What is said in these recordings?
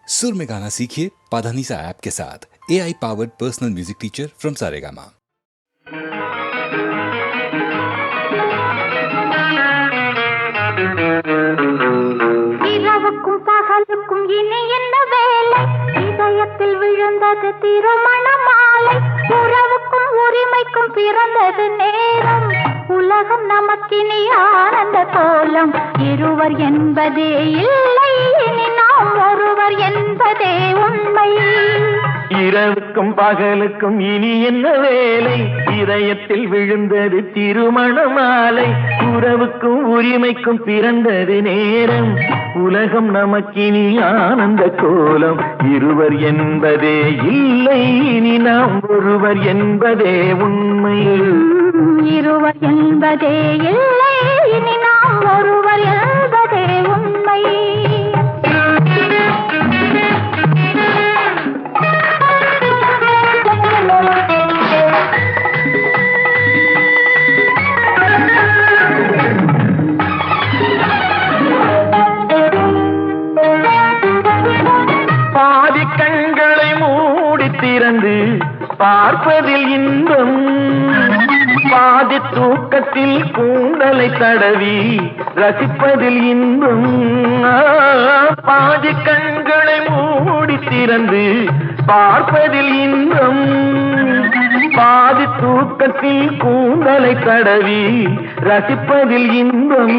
सुर में गाना सीखिए पाधानीसा ऐप के साथ। AI powered personal music teacher from Saregama. இரவுக்கும் பகலுக்கும் இனி என்ன வேலை? இதயத்தில் விழுந்தது திருமண மாலை. உறவுக்கும் உரிமைக்கும் பிறந்தது நேரம். உலகம் நமக்கினி ஆனந்த கோலம். இருவர் என்பதே இல்லை, இனி நாம் ஒருவர் என்பதே உண்மை. இரவுக்கும் பகலுக்கும் இனி என்ன வேலை? இதயத்தில் விழுந்தது திருமண மாலை. உறவுக்கும் உரிமைக்கும் பிறந்தது நேரம். உலகம் நமக்கினி ஆனந்த கோலம். இருவர் என்பதே இல்லை, இனி நாம் ஒருவர் என்பதே உண்மை. இருவர் என்பதே இல்லை, இனி நாம் ஒருவர் என்பதே உண்மை. பாதி கண்களை மூடி திறந்து பார்ப்பதில் இன்பம். பாதி தூக்கத்தில் கூந்தலை தடவி ரசிப்பதில் இன்பம். பாதி கண்களை மூடி திறந்து பார்ப்பதில் இன்பம். பாதி தூக்கத்தில் கூந்தலை தடவி ரசிப்பதில் இன்பம்.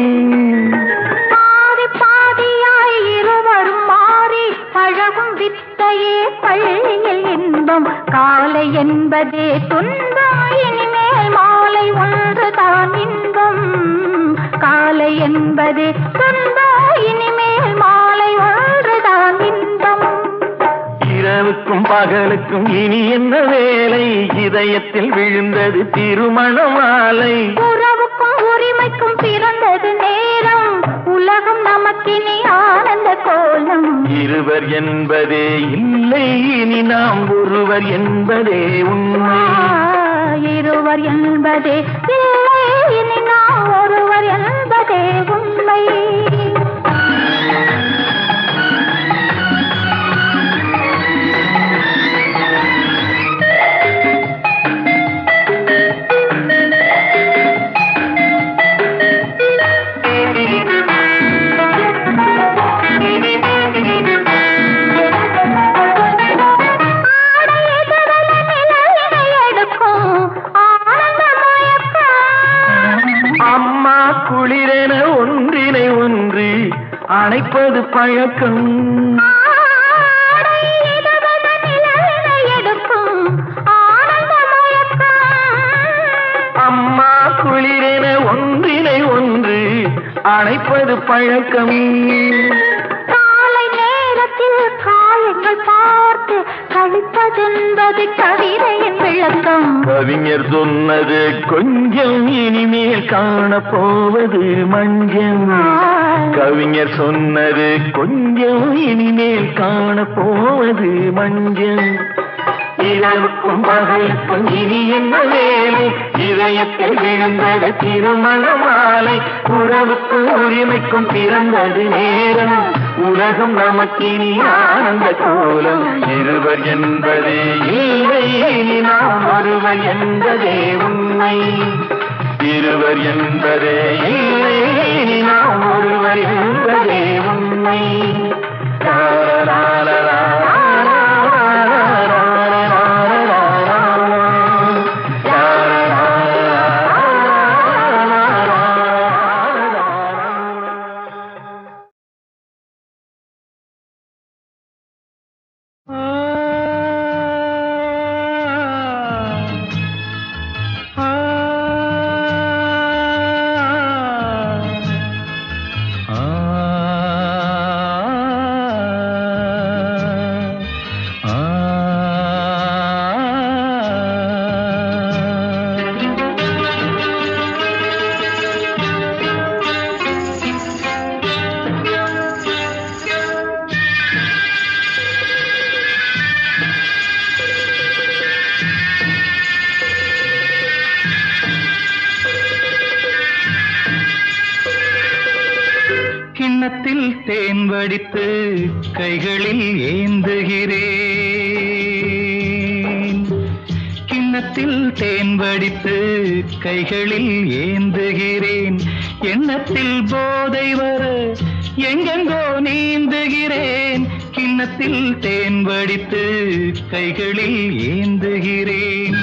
பாதி பாதியாய் இருவரும் மாறி பழகும் வித்தையே பள்ளியில் இன்பம். காலை என்பதே துன்பம், இனிமேல் மாலை ஒன்றுதான் இன்பம். காலை என்பதே துன்பம், இனிமேல் மாலை ஒன்றுதான் இன்பம். இரவுக்கும் பகலுக்கும் இனி என்ன வேலை? இதயத்தில் விழுந்தது திருமண மாலை. உறவுக்கும் உரிமைக்கும் பிறந்தது நேரம். உலகம் நமக்கினி ஆனந்த கோலம். இருவர் என்பதே இல்லை, இனி நாம் ஒருவர் என்பதே உண்மை. இருவர் என்பதே இல்லை, இனி நாம் ஒருவர் என்பதே உண்மை. அம்மா குளிரென ஒன்றினை ஒன்று அணைப்பது பழக்கம். அம்மா குளிரென ஒன்றினை ஒன்று அணைப்பது பழக்கம். காலை நேரத்தில் காயங்கள் பார்த்து கழிப்பதென்பது கவிதையின் விளக்கம். கவிஞர் சொன்னது கொஞ்சம், இனிமேல் காணப்போவது மஞ்சம். கவிஞர் சொன்னது கொஞ்சம், இனிமேல் காணப்போவது மஞ்சம். இரவுக்கும் பகலுக்கும் இனி என்ன வேலை? இதயத்தில் விழுந்தது திருமண மாலை. உறவுக்கும் உரிமைக்கும் பிறந்தது நேரம். உலகம் நமக்கினி ஆனந்த கோலம். இருவர் என்பதே இல்லை, இனி நாம் ஒருவர் என்பதே உண்மை. இருவர் என்பதே இல்லை, இனி நாம் ஒருவர் என்பதே உண்மை. கன்னத்தில் தேன் வடித்து கைகளில் ஏந்துகிறேன். கிண்ணத்தில் தேன் வடித்து கைகளில் ஏந்துகிறேன். எண்ணத்தில் போதை வர எங்கெங்கோ நீந்துகிறேன். கிண்ணத்தில் தேன் வடித்து கைகளில் ஏந்துகிறேன்.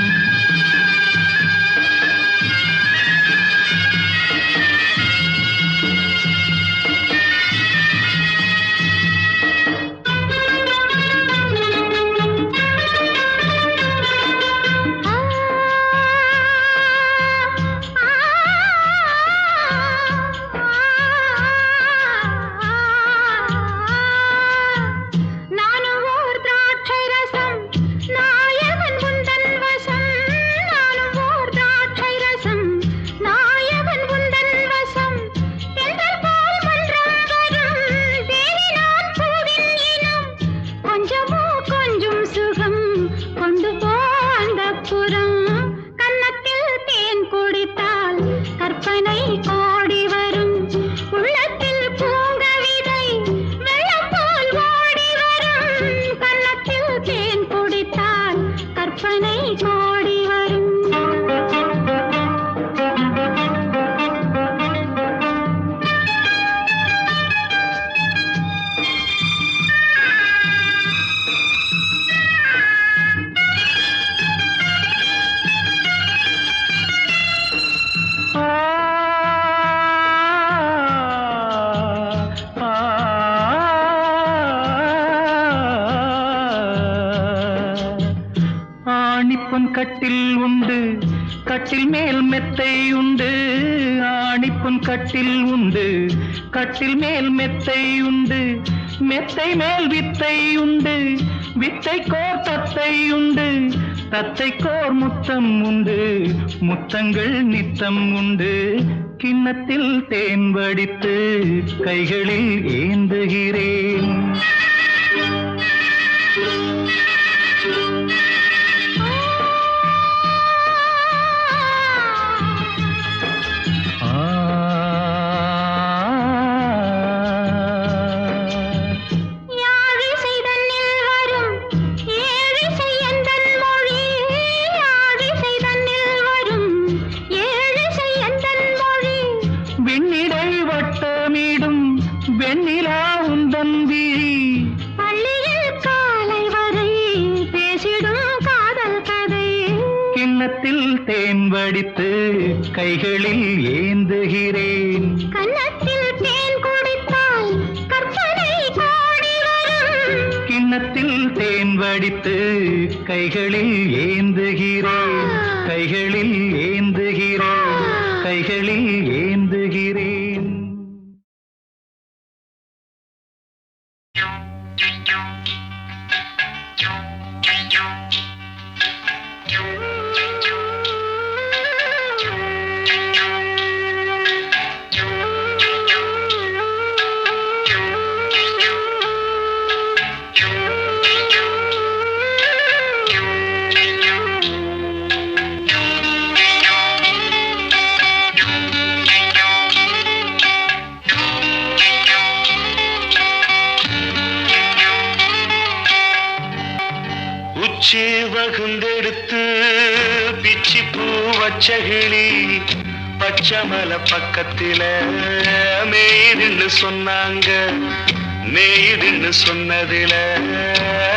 கட்டில் உண்டு, கட்டில் மேல் மெத்தை உண்டு. ஆணிப்புன் கட்டில் உண்டு, கட்டில் மேல் மெத்தை உண்டு. மெத்தை மேல் வித்தை உண்டு, வித்தை கோர் தத்தை உண்டு. தத்தை கோர் முத்தம் உண்டு, முத்தங்கள் நித்தம் உண்டு. கிண்ணத்தில் தேன் வடித்து கைகளில் ஏந்துகிறேன். வெண்ணிலா உந்தன் விழி பள்ளியில் காலை வரை பேசிடும் காதல் கதை. கிண்ணத்தில் தேன் வடித்து கைகளில் ஏந்துகிறேன். கன்னத்தில் தேன் குடித்தால் கற்பனை கோடி வரும். கிண்ணத்தில் தேன் வடித்து கைகளில் ஏந்துகிறேன். கைகளில் ஏந்துகிறேன். கைகளில் ஏந்துகிறேன். உச்சி வகுந்தெடுத்து பிச்சி பூ வச்சகிளி பச்சமல பக்கத்தில மேய்துன்னு சொன்னாங்க. மேய்துன்னு சொன்னதில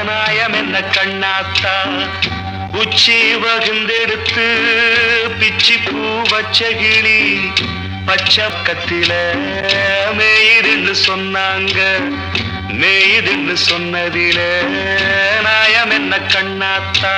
நாயம் என்ன கண்ணாத்தா. உச்சி வகுந்தெடுத்து பிச்சி பூ வச்சகிளி பச்சக்கத்தில மேய்துன்னு சொன்னாங்க. மேய்துன்னு சொன்னதில நாயம் என்ன கண்ணாத்தா.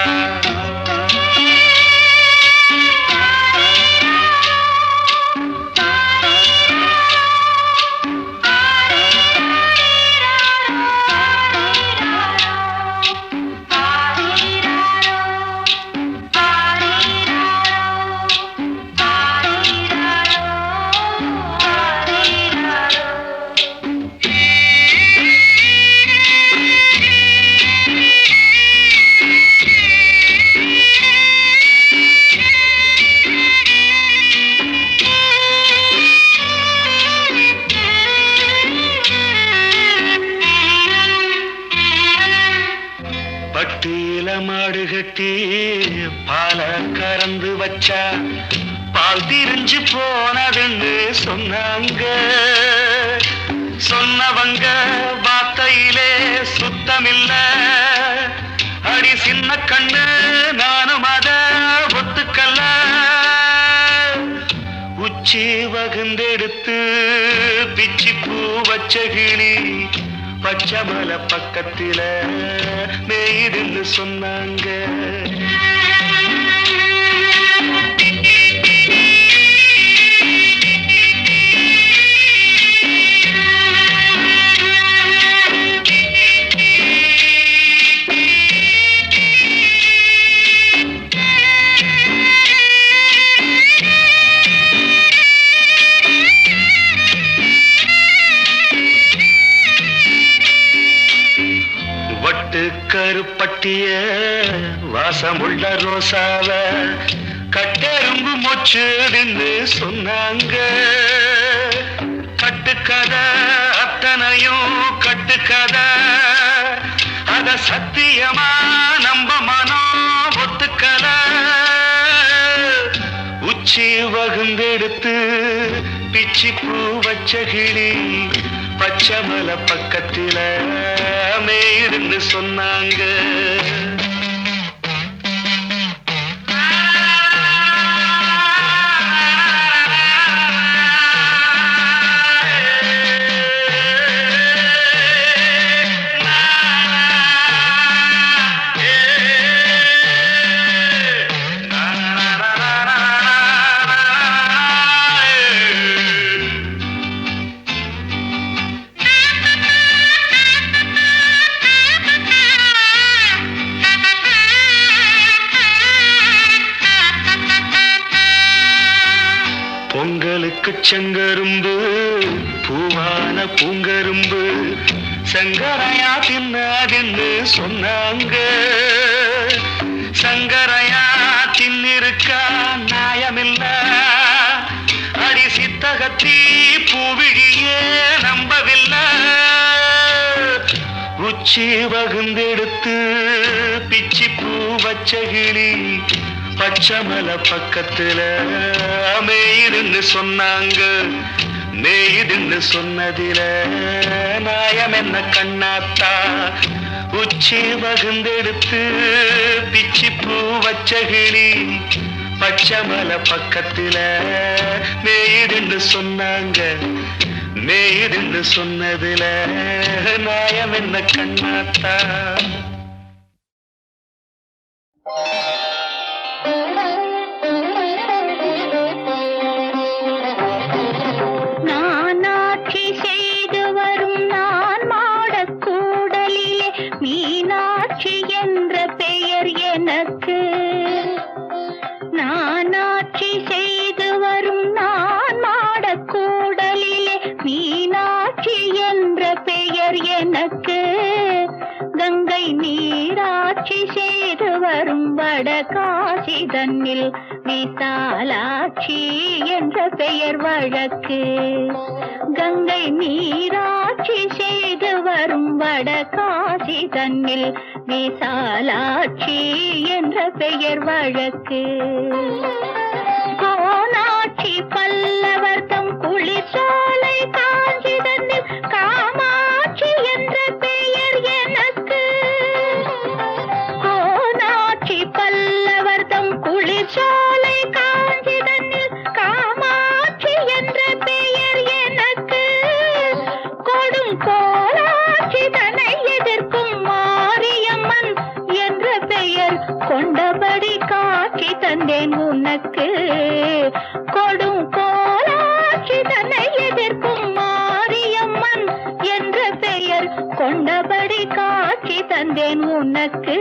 பட்டியில மாடு கட்டி பால கறந்து வச்சா பால் திரிஞ்சு போனதுன்னு சொன்னாங்க. சொன்னவங்க வார்த்தையிலே சுத்தமில்ல. அடி சின்ன கண்ணு நானும் அத ஒத்துக்கல்ல. உச்சி வகுந்தெடுத்து பிச்சி பூ வச்ச கிளி பச்சை மலை பக்கத்தில மேய்துன்னு சொன்னாங்க. கருப்பட்டிய வாசமுள்ள ரோசாவ கட்டெரும்பு மொச்சுன்னு சொன்னாங்க. கட்டுக்கதை அத்தனையும் கட்டுக்கதை, அத சத்தியமா நம்ப மனம் ஒத்துக்கல. உச்சி வகுந்தெடுத்து பிச்சி பூ வச்ச கிளி பச்சை மலை பக்கத்தில மேய்துன்னு சொன்னாங்க. பொங்கலுக்கு செங்கரும்பு பூவான பூங்கரும்பு சங்கரையா தின்னாதின்னு சொன்னாங்க. சங்கரையா தின்னிருக்கா நியாயமில்ல. அடி சித்தகத்தி பூவிழியே நம்பவில்லை. உச்சி வகுந்தெடுத்து பிச்சி பூ வச்ச கிளி பச்சை மலை பக்கத்துல மேய்துன்னு சொன்னாங்க. மேய்துன்னு சொன்னதில நாயம் என்ன கண்ணாத்தா. உச்சி வகுந்தெடுத்து பிச்சி பூ வச்ச கிளி பச்சை மலை பக்கத்துல மேய்துன்னு சொன்னாங்க. மேய்துன்னு சொன்னதில நாயம் என்ன கண்ணாத்தா. நானாட்சி செய்து வரும் நான் மாடக்கூடலிலே மீனாட்சி என்ற பெயர் எனக்கு. நானாட்சி செய்து வரும் நான் மாடக்கூடலிலே மீனாட்சி என்ற பெயர் எனக்கு. கங்கை நீராட்சி செய்து வரும் வடகாசி தன்னில் விசாலாட்சி என்ற பெயர் வழக்கு. கங்கை நீராட்சி செய்து வரும் வடகாசி தன்னில் விசாலாட்சி என்ற பெயர் வழக்கு. கோனாட்சி பல்லவர் தம் குளிர்சோலை காஞ்சி தன்னில் காமாட்சி என்ற பெயர் எனக்கு. கோனாட்சி பல்லவர் தம் குளிர்சோலை காஞ்சி தன்னில் காமாட்சி என்ற பெயர் எனக்கு. கொடும் கோலாட்சி தன்னை எதிர்க்கும் மாரியம்மன் என்ற பெயர் கொண்டபடி காட்சி தந்தேன் உனக்கு. கொடும் கோலாட்சி தன்னை எதிர்க்கும் மாரியம்மன் என்ற பெயர் கொண்டபடி காட்சி தந்தேன் உனக்கு.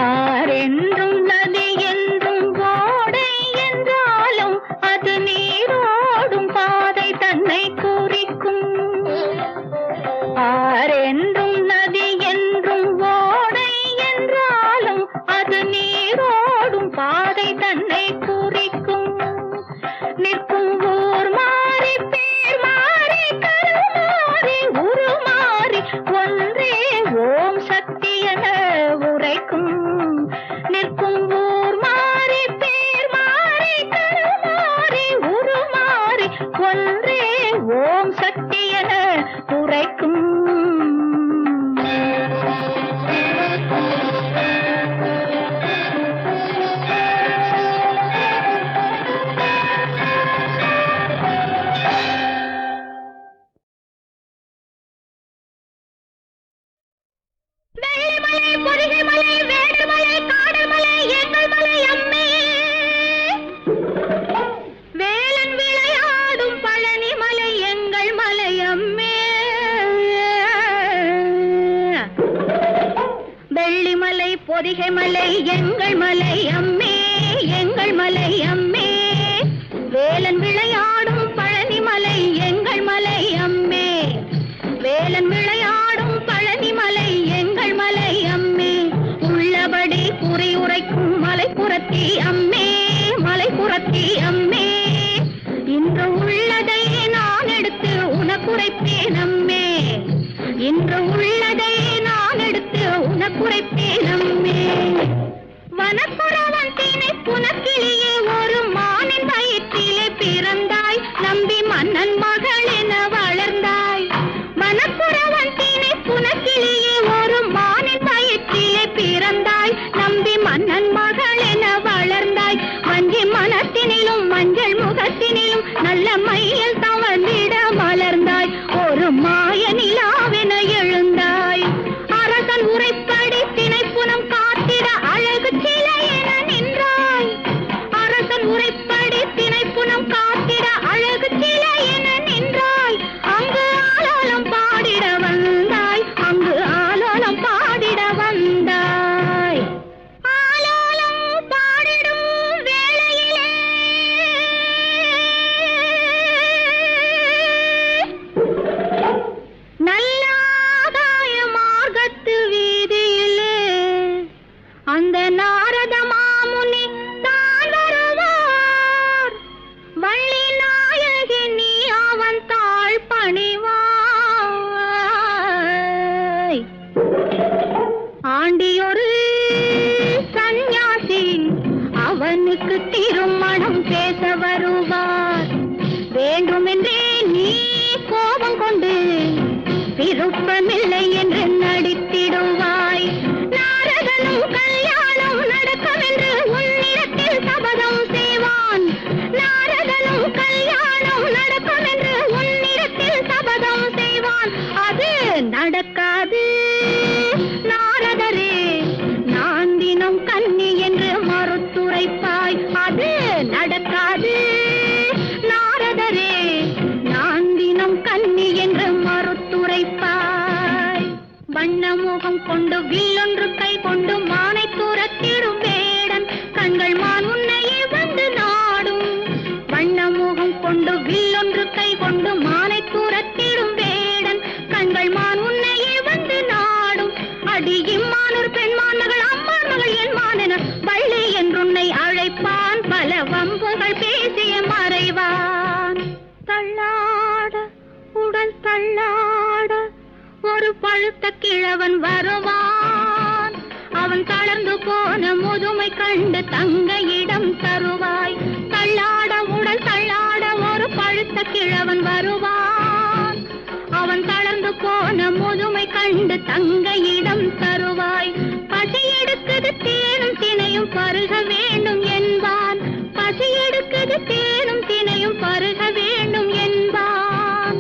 ஆரென்றும் நதி என்றும் ஓடை என்றாலும் அது நீரோடும் பாதை தன்னை குறிக்கும். ஆரென்றும் நதி என்றும் ஓடை என்றாலும் அது நீரோடும் பாதை தன்னை குறிக்கும். நிற்கும் ஊர் மாறி பேர் மாறி ஒன்றே ஓம் சக்தி என உரைக்கும். வெள்ளிமலை, பொதிகைமலை, வேடர்மலை, காடர்மலை, எங்கள் மலை அம்மே. வேலன் விளையாடும் பழனிமலை எங்கள் மலை அம்மே. வெள்ளிமலை, பொதிகைமலை, எங்கள் மலை அம்மே, எங்கள் மலை அம்மே. வேலன் விளையாடும் பழனிமலை எங்கள் மலை அம்மே. வேலன் விளையாடும் பழனிமலை எங்கள் மலை அம்மே. உள்ளபடி குறி உரைக்கும் மலைப்புறத்தி அம்மே, மலைப்புறத்தி அம்மே. இன்று உள்ளதை நான் எடுத்து உனக்குரைப்பேன் அம்மே. இன்று உள்ளதை நான் எடுத்து உனக்குரைப்பேன் அம்மே. வனப்புறவன் திணை புனக்கிளியே ஒரு மானின் வயிற்றிலே பிறந்தாய். நம்பி மன்னன் மகள் என வளர்ந்தாய். வனப்புறவன் திணை புனக்கிளியே ஒரு மானின் வயிற்றிலே பிறந்தாய். நம்பி மன்னன் மகள் என வளர்ந்தாய். வஞ்சி மனத்தினிலும் மஞ்சள் முகத்தினிலும் நல்ல மையில் தவழ்ந்திட மலர்ந்தாய். ஒரு மாய நிலாவென எழுந்தாய். அரசன் உரைப்படி திணைப்புனம் காத்திட அழகு சிலை என நின்றாய். அரசன் உரைப்படி திணைப்புனம் காத்திட அழகு சிலை என நின்றாய். அங்கு ஆலோலம் பாடிட வந்தாய். அங்கு ஆலோலம் பாடிட வந்தாய். ஆலோலம் பாடிடும் வேளையிலே நல்லாதாய மார்க்கத்து வீதியிலே அந்த நாரத மாமுனி தான் வருவார். வள்ளி நாயகி நீ அவன் தாழ் பணிவாய். ஆண்டியொரு சந்நியாசி அவனுக்கு திருமணம் பேச வருவார். வேண்டுமென்றே நீ கோபம் கொண்டு விருப்பமில்லை என்று நடித்திடுவாய். நாரதனும் கல்யாணம் நடக்கவென்று உன்னிடத்தில் சபதம் செய்வான். நாரதனும் கல்யாணம் நடக்கவென்று உன்னிடத்தில் சபதம் செய்வான். அது நடக்காது நாரதரே. நான் தினம் கன்னி என்று மறுத்துரைப்பாய். அது நடக்காது நாரதரே. நான் தினம் கன்னி என்று மறுத்துரைப்பாய். வண்ணமுகம் கொண்டு வில்லொன்று கை கொண்டு மானை துரத்திடும் வேடன் கண்கள் மான் உன்னையே வந்து நாடும். வண்ணமுகம் கொண்டு வில்லொன்று கை கொண்டு மானை துரத்திடும் வேடன் கண்கள் மான் உன்னையே வந்து நாடும். அடி இம்மானூர் பெண்மான் மகள் அம்மான் மகள் என் மானென வள்ளி என்றுன்னை அழைப்பான். பல வம்புகள் பேசிய மறைவான். தள்ளாட உடல் தள்ளாட ஒரு பழுத்த கிழவன் வருவான். அவன் தளர்ந்து போன முதுமை கண்டு தங்கையிடம் தருவாய். தள்ளாட உடல் தள்ளாட ஒரு பழுத்த கிழவன் வருவான். அவன் தளர்ந்து போன முதுமை கண்டு தங்கையிடம் தருவாய். பசி எடுக்குது தேனும் தினையும் பருக வேண்டும் என்பான். பசி எடுக்குது தேனும் தினையும் பருக வேண்டும் என்பான்.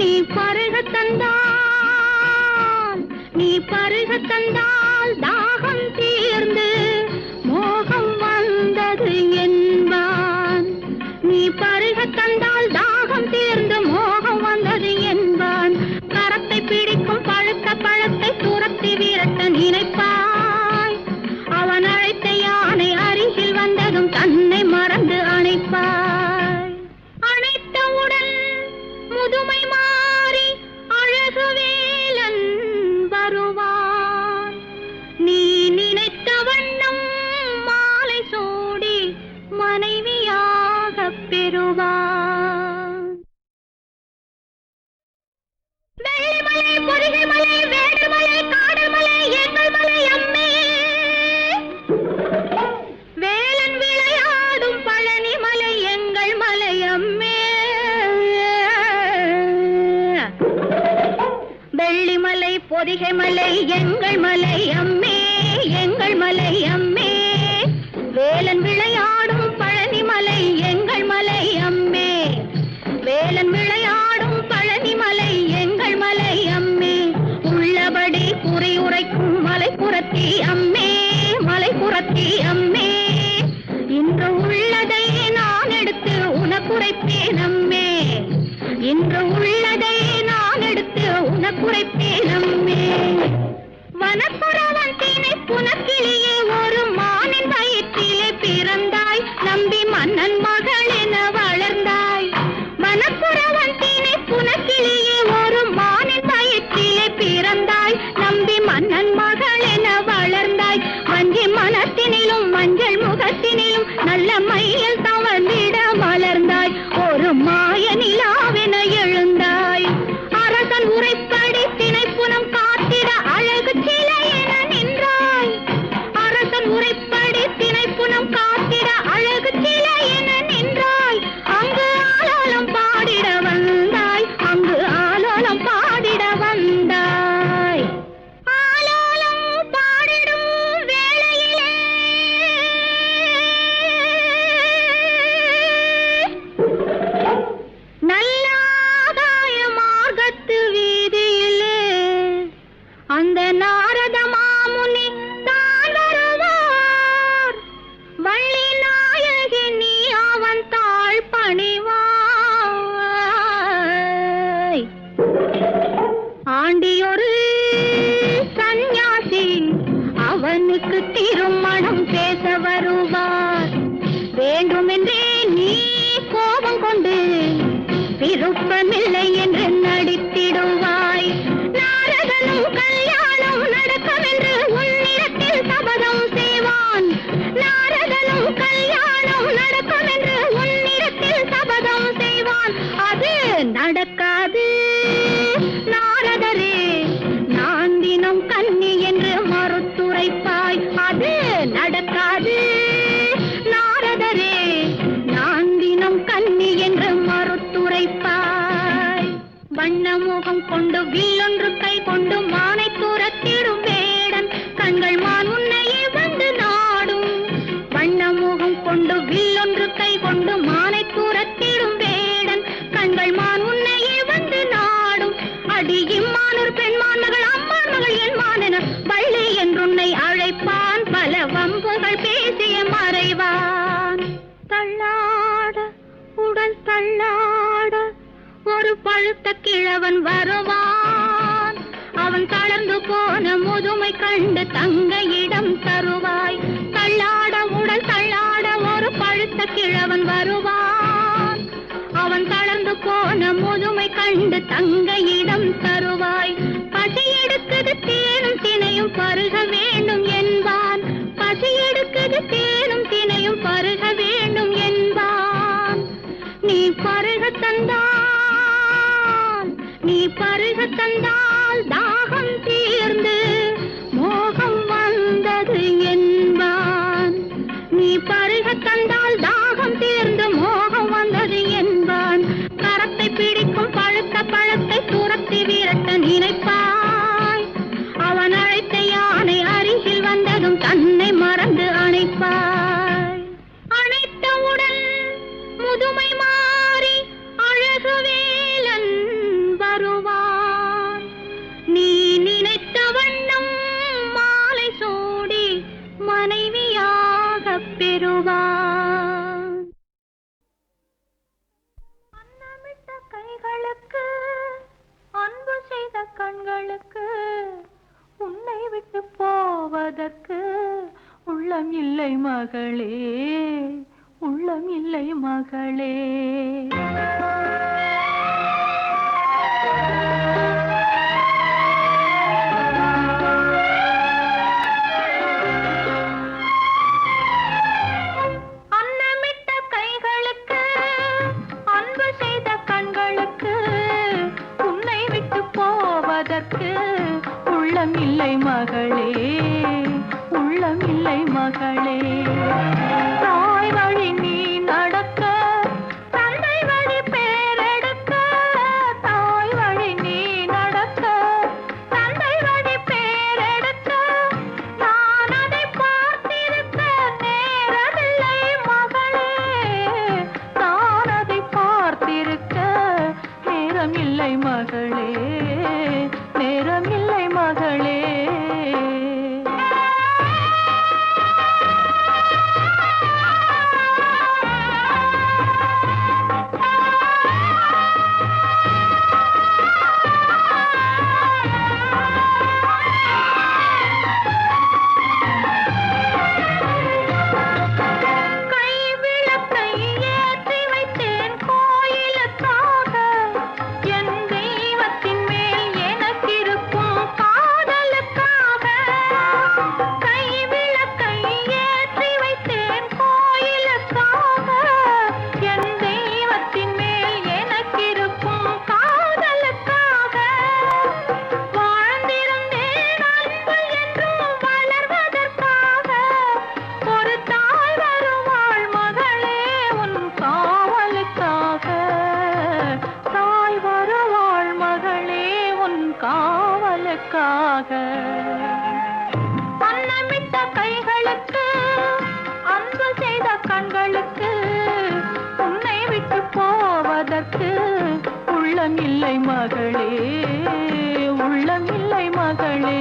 நீ பருக தந்தால், நீ பருக தந்தால் தாகம் தீர்ந்து மோகம் வந்தது என்பான். நீ பருக தந்தால் தாகம் தீர்ந்து மோகம் வந்தது என்பான். கரத்தை பிடிக்கும் பழுத்த பழத்தை துரத்தி விரட்ட நினைப்பாய். அவன் அழைத்த யானை அருகில் வந்ததும் தன்னை மறந்து அணைப்பாய். அணைத்தவுடன் முதுமை மாறி அழகு வேலன் வருவான். நீ நினைத்தவன் பொதிகை மலை எங்கள் மலை அம்மே, எங்கள் மலை அம்மே. வேலன் விளையாடும் பழனி மலை எங்கள் மலை அம்மே, வேலன் விளையாடும் பழனி மலை எங்கள் மலை அம்மே. உள்ளபடி குறி உரைக்கும் மலைப்புறத்தி அம்மே, மலைப்புறத்தி அம்மே. இன்று உள்ளதை நான் எடுத்து உனக்குரைப்பேன் அம்மே, இன்று உள்ளதை நான் எடுத்து உனக்குரைப்பேன் அம்மே. வனப்புறவன் திணை புனக்கிளியே ஒரு மானின் வயிற்றிலே பிறந்தாய், நம்பி மன்னன் மகள் என வளர்ந்தாய். வனப்புறவன் திணை புனக்கிளியே ஒரு மானின் வயிற்றிலே பிறந்தாய், நம்பி மன்னன் மகள் என வளர்ந்தாய். வஞ்சி மனத்தினிலும் மஞ்சள் முகத்தினிலும் நல்ல மையில் தவழ்ந்திட மலர்ந்தாய். ஒரு மாய நிலாவென எழுந்தாய். அரசன் உரைப்படி திணைப்புனம் காத்திட அழகு சிலை என நின்றாய். அரசன் உரைப்படி திணைப்புனம் காத்திட அழகு சிலை என நின்றாய். அங்கு ஆலோலம் பாடிட வந்தாய், அங்கு ஆலோலம் பாடிட வந்தாய். ஆலோலம் பாடிடும் வேளையிலே நல்லாதாய மார்க்கத்து வீதியிலே அந்த நாரத மாமுனி தான் வருவார். வள்ளி நாயகி நீ அவன் தாழ் பணிவாய். ஆண்டியொரு சந்நியாசி அவனுக்கு திருமணம் பேச வருவார். வேண்டுமென்றே நீ கோபம் கொண்டு விருப்பமில்லை என்று நடித்திடுவாய். நாரதனும் கல்யாணம் நடக்கவென்று உன்னிடத்தில் சபதம் செய்வான். நாரதனும் கல்யாணம் நடக்கவென்று உன்னிடத்தில் சபதம் செய்வான். அது நடக்காது நாரதரே, நான் தினம் கன்னி என்று மறுத்துரைப்பாய். அது நடக்காது நாரதரே, நான் தினம் கன்னி என்று மறுத்துரைப்பாய். வண்ணமுகம் கொண்டு வில்லொன்று கை கொண்டு மானை துரத்திடும் வேடன் கண்கள் மான் உன்னையே வந்து நாடும். வண்ணமுகம் கொண்டு வில்லொன்று கை கொண்டு மானை துரத்திடும் வேடன் கண்கள் மான் உன்னையே வந்து நாடும். அடி இம்மானூர் பெண்மான் மகள் அம்மான் மகள் என் மானென வள்ளி என்றுன்னை அழைப்பான். பல வம்புகள் பேசிய மறைவான். தள்ளாட உடல் தள்ளாட ஒரு பழுத்த கிழவன் வருவான். அவன் தளர்ந்து போன முதுமை கண்டு தங்கையிடம் தருவாய். தள்ளாட உடல் தள்ளாட ஒரு பழுத்த கிழவன் வருவான். அவன் தளர்ந்து போன முதுமை கண்டு தங்கையிடம் தருவாய். பசி எடுக்குது தேனும் தினையும் பருக வேண்டும் என்பான். பசி எடுக்குது தேனும் தினையும் பருக வேண்டும் என்பான். நீ பருக தந்தால், நீ பருக தந்தால் தாகம் தீர்ந்து மோகம் வந்தது என்பான். நீ பருக தந்தால் தாகம் தீர்ந்து மோகம் வந்தது என்பான். கரத்தை பிடிக்கும் பழுத்த பழத்தை துரத்தி விரட்ட நினைப்பாய். அவன் அழைத்த யானை அருகில் வந்ததும் தன்னை மறந்து அணைப்பாய். அணைத்தவுடன் முதுமை மாறி அழகு வேலன் வருவான். நீ நினைத்த வண்ணம் மாலை சூடி மனைவியாக பெறுவான். அன்னமிட்ட கைகளுக்கு அன்பு செய்த கண்களுக்கு உன்னை விட்டு போவதற்கு உள்ளம் இல்லை மகளே, உள்ளம் இல்லை மகளே. அன்னமிட்ட கைகளுக்கு அன்பு செய்த கண்களுக்கு உன்னை விட்டு போவதற்கு உள்ளம் இல்லை மகளே, உள்ளம் இல்லை மகளே. தாய் வழி நீ நடக்க தந்தை நேரமில்லை மகளே, நேரமில்லை மகளே. அன்னமிட்ட கைகளுக்கு, அன்பு செய்த கண்களுக்கு, உன்னை விட்டு போவதற்கு உள்ளமில்லை மகளே, உள்ளமில்லை மகளே.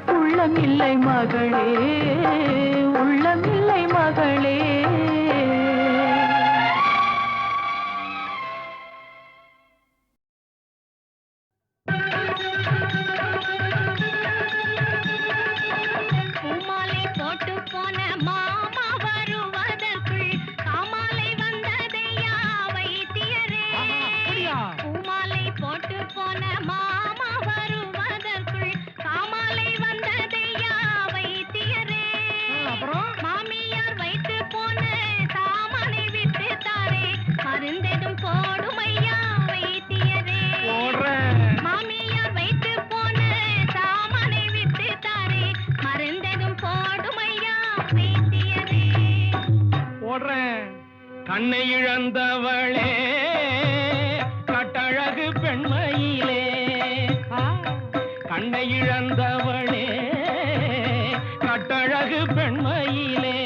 உள்ளமில்லை மகளே, உள்ளமில்லை மகளே. பூமாலை போட்டு போன மாமா வருவதற்குள் காமாலை வந்ததையா வைத்தியரே. பூமாலை போட்டு போன மாமா வருவதற்குள் காமாலை வந்ததையா வைத்தியரே. மாமியார் வைத்து போன சாமானை விட்டு தாரே, மருந்தெதும் போடுமையா வைத்தியரே. மாமியார் வைத்து போன சாமானை விட்டு தாரே, மருந்தெதும் போடுமையா வைத்தியரே. கண்ணை இழந்தவளே, கட்டழகு பெண்மையிலே, கண்ணை இழந்தவளே, கட்டழகு பெண்மையிலே,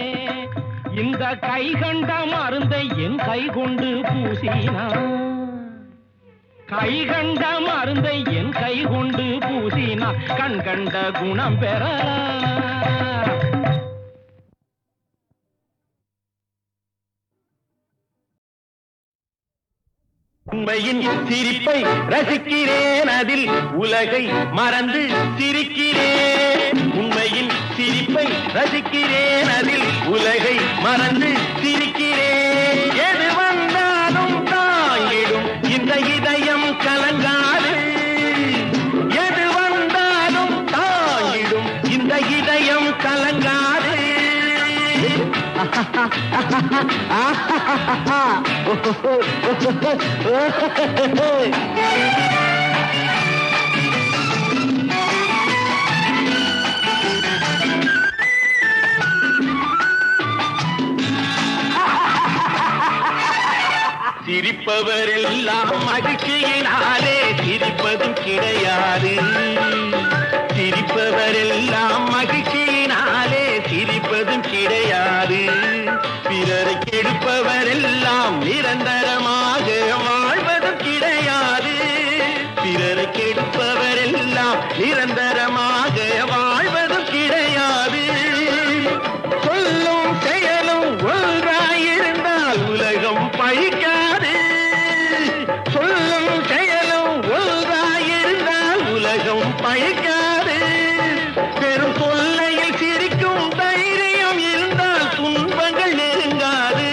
இந்த கை கண்ட மருந்தை என் கை கொண்டு பூசினான், கை கண்ட மருந்தை என் கை கொண்டு பூசினான், கண் கண்ட குணம் பெறலாம். உண்மையின் சிரிப்பை ரசிக்கிறேன், அதில் உலகை மறந்து சிரிக்கிறேன். உண்மையின் சிரிப்பை ரசிக்கிறேன், அதில் உலகை மறந்து சிரிக்கிறேன். எது வந்தாலும் தாங்கிடும் இந்த இதயம் கலங்காது, எது வந்தாலும் தாங்கிடும் இந்த இதயம் கலங்காது. சிரிப்பவரெல்லாம் மகிழ்ச்சியினாலே சிரிப்பதும் கிடையாது, சிரிப்பவரெல்லாம் மகிழ்ச்சியினாலே சிரிப்பதும் கிடையாது. பிறரை கெடுப்பவரெல்லாம் நிரந்தரமாக வாழ்வதும் கிடையாது, பிறரை கெடுப்பவரெல்லாம் நிரந்தரமாக வாழ்வதும் கிடையாது. சொல்லும் செயலும் ஒன்றாயிருந்தால் உலகம் பழிக்காது, சொல்லும் செயலும் ஒன்றாயிருந்தால் உலகம் பழிக்காது. பெரும் தொல்லையில் சிரிக்கும் தைரியம் இருந்தால் துன்பங்கள் நெருங்காது.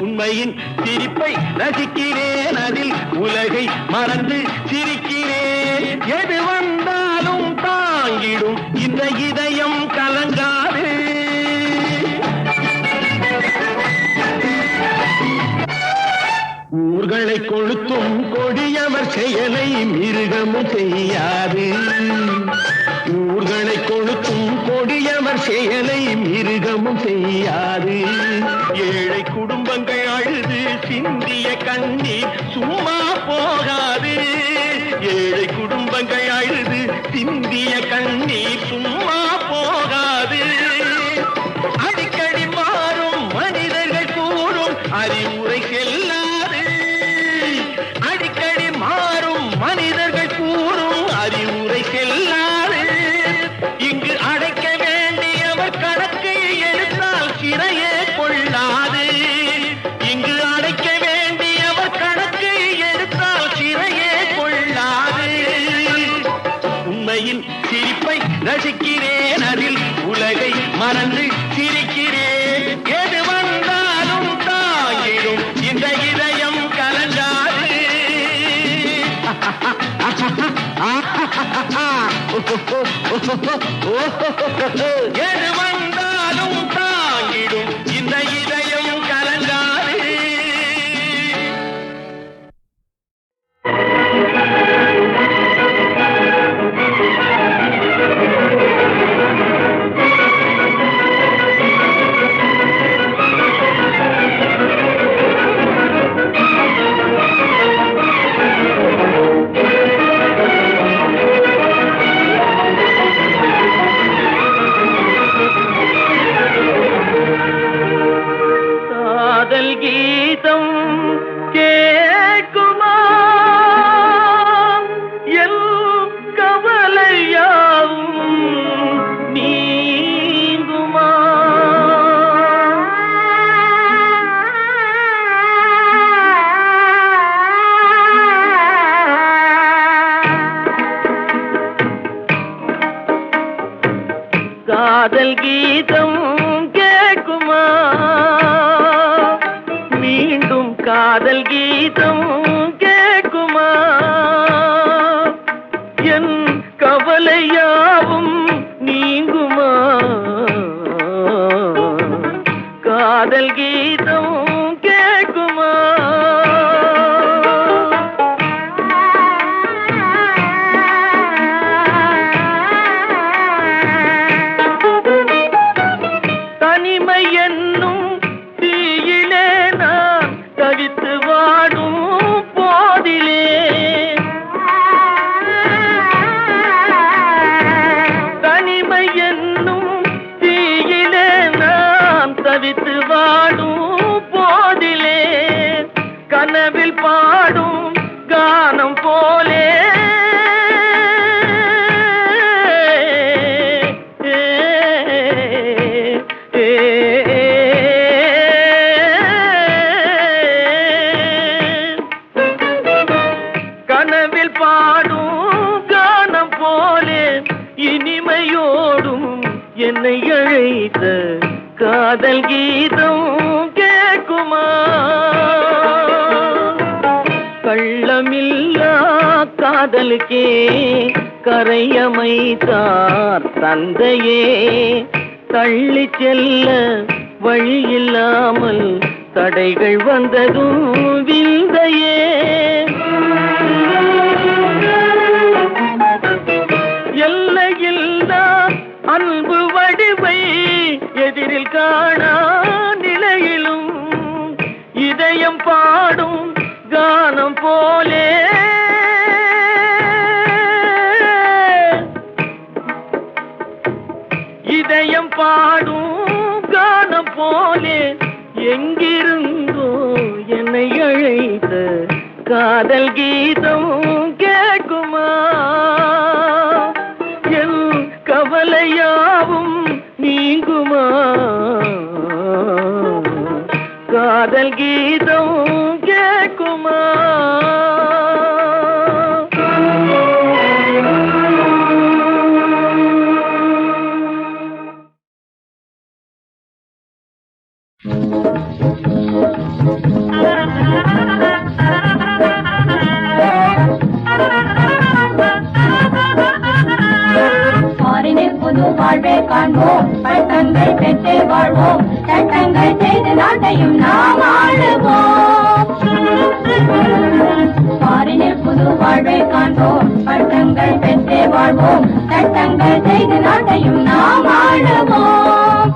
உண்மையின் சிரிப்பை ரசிக்கிறேன், அதில் உலகை மறந்து சிரிக்கிறேன். எது வந்தாலும் தாங்கிடும் இந்த இதயம் கலங்காது. ஊர்களை கொளுத்தும் கொடியவர் செயலை மிருகமும் செய்யாது. ஊர்களை கொளுத்தும் கொடியவர் செயலை மிருகமும் செய்யாது. ஏழை குடும்பங்கள் அழுது சிந்திய கண்ணீர் சும்மா போகாது. ஏழை குடும்பங்கள் அழுது சிந்திய கண்ணீர் சும்மா போகாது. அடிக்கடி மாறும் மனிதர்கள் கூறும் அறிவுரை செல்லாது. அடிக்கடி மாறும் மனிதர்கள் கூறும் அறிவுரை செல்லாது. இங்கு அடைக்க வேண்டியவர் கணக்கை எடுத்தால் சிறையே கொள்ளாது. இங்கு அடைக்க வேண்டியவர் கணக்கை எடுத்தால் சிறையே கொள்ளாது. உண்மையின் சிரிப்பை ரசிக்கிறேன், அதில் உலகை மறந்து சிரிக்கிறேன். எது வந்தாலும் தாங்கிடும் இந்த இதயம் கலங்காது. எது வந்தாலும் தாங்கிடும் இந்த இதயம் கலங்காது. காதல் கீதம் கேட்குமா என் கவலையாவும் நீங்குமா. காதல் கீதம் கேட்குமா மீண்டும் காதல் கீதம் கேட்குமா. என் கவலையாவும் நீங்குமா. காதல் கீதம் கேட்குமா. தனிமை என்னும் தீயிலே நான் தவித்து வாடும் போதிலே, தனிமை என்னும் தீயிலே நான் தவித்து வாடும் போதிலே, கனவில் பாடும் கானம் போலே கனவில் பாடும் கானம் போலே இனிமையோடும் என்னை அழைத்த காதல் கீதம் கேட்குமா. கள்ளமில்லா காதலுக்கே கரையமைத்தார் தந்தையே, தள்ளி செல்ல வழியில்லாமல் தடைகள் வந்ததும் விந்தையே. எல்லையில்லா அன்பு வடிவை எதிரில் காணா நிலையிலும் இதயம் பாடும் கானம் போலே, இதயம் பாடும் கானம் போலே எங்கிருந்தோ என்னை அழைத்த காதல் கீதம் கேட்குமா. என் கவலையாவும் நீங்குமா. காதல் கீதம் கேட்குமா. புது வாழ்வை காண்போம் பட்டங்கள் பெற்றே வாழ்வோம் சட்டங்கள் செய்து நாட்டையும் நாம் ஆளுவோம் பாரினில் புது வாழ்வை காண்போம் பட்டங்கள் பெற்றே வாழ்வோம் சட்டங்கள் செய்து நாட்டையும் நாம் ஆளுவோம்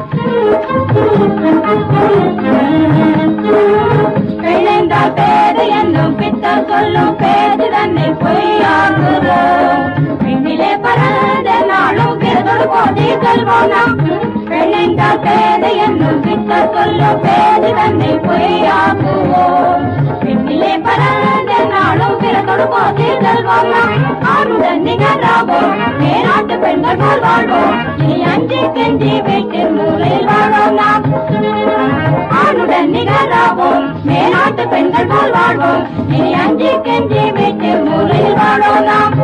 பிழைந்தால் பேரு என்னும் பித்தர் சொல்லும் பேரு தன்னை பொய்யாக்குவோம் பின்னிலே பறந்த நாளும் பிறதொரு போதி செல்வோம் நாம் பிழைந்தால் பேரு என்னும் பித்தர் சொல்லும் பேரு தன்னை பொய்யாக்குவோம் பின்னிலே பறந்த நாளும் பிறதொரு போதி செல்வோம் நாம் ஆணுடன் நிகராவோம் மேலாட்டு பெண்கள் போல் வாழ்வோம் இனி அஞ்சி கெஞ்சி வீட்டில் மூலையில் வாழோம் நாம் ஆணுடன் நிகராவோம் மேலாட்டு பெண்கள் போல் வாழ்வோம் இனி அஞ்சி கெஞ்சி வீட்டில் மூலையில் வாழோம் நாம்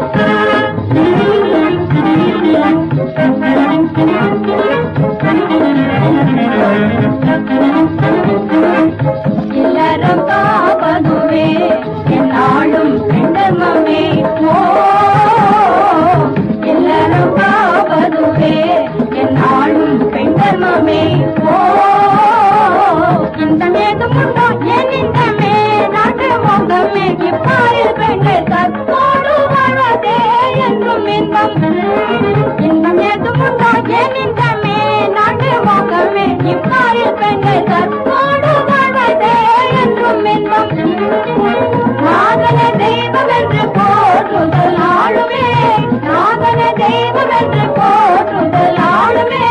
இல்லறம் காப்பதுவே என்னாலும் பெண்டர்மமே ஓ இல்லறம் காப்பதுவே என்னாலும் பெண்டர்மமே ஓ இந்த மேகம் உண்டோ என் இந்தமே நாட்டு மோகமே இப்பாரில் பெண்கள் கற்போடு வாழ்வதே என்றும் இன்பம் இந்த மேகம் உண்டோ என் இந்தமே நாட்டு மோகமே இப்பாரில் பெண்கள் கற்போடு வாழ்வதே என்றும் இன்பம் நாதன தெய்வம் என்று போற்றுதல் ஆளுமே நாதன தெய்வம் என்று போற்றுதல் ஆளுமே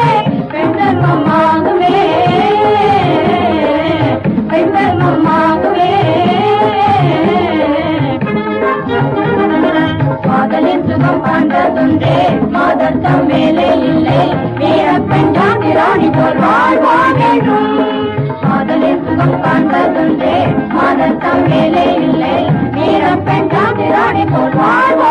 பெண்தர்மமாகுமே பெண்தர்மமாகுமே காதலின் சுகம் காண்பதுண்டே மாதத்தம் வேலை இல்லை வீரப்பெண் ராணி போல் வாழ்வான் என்றும் காதலின் சுகம் காண்பதுண்டே மாதத்தம் வேலை இல்லை வீரப்பெண் ராணி போல் வாழ்வான்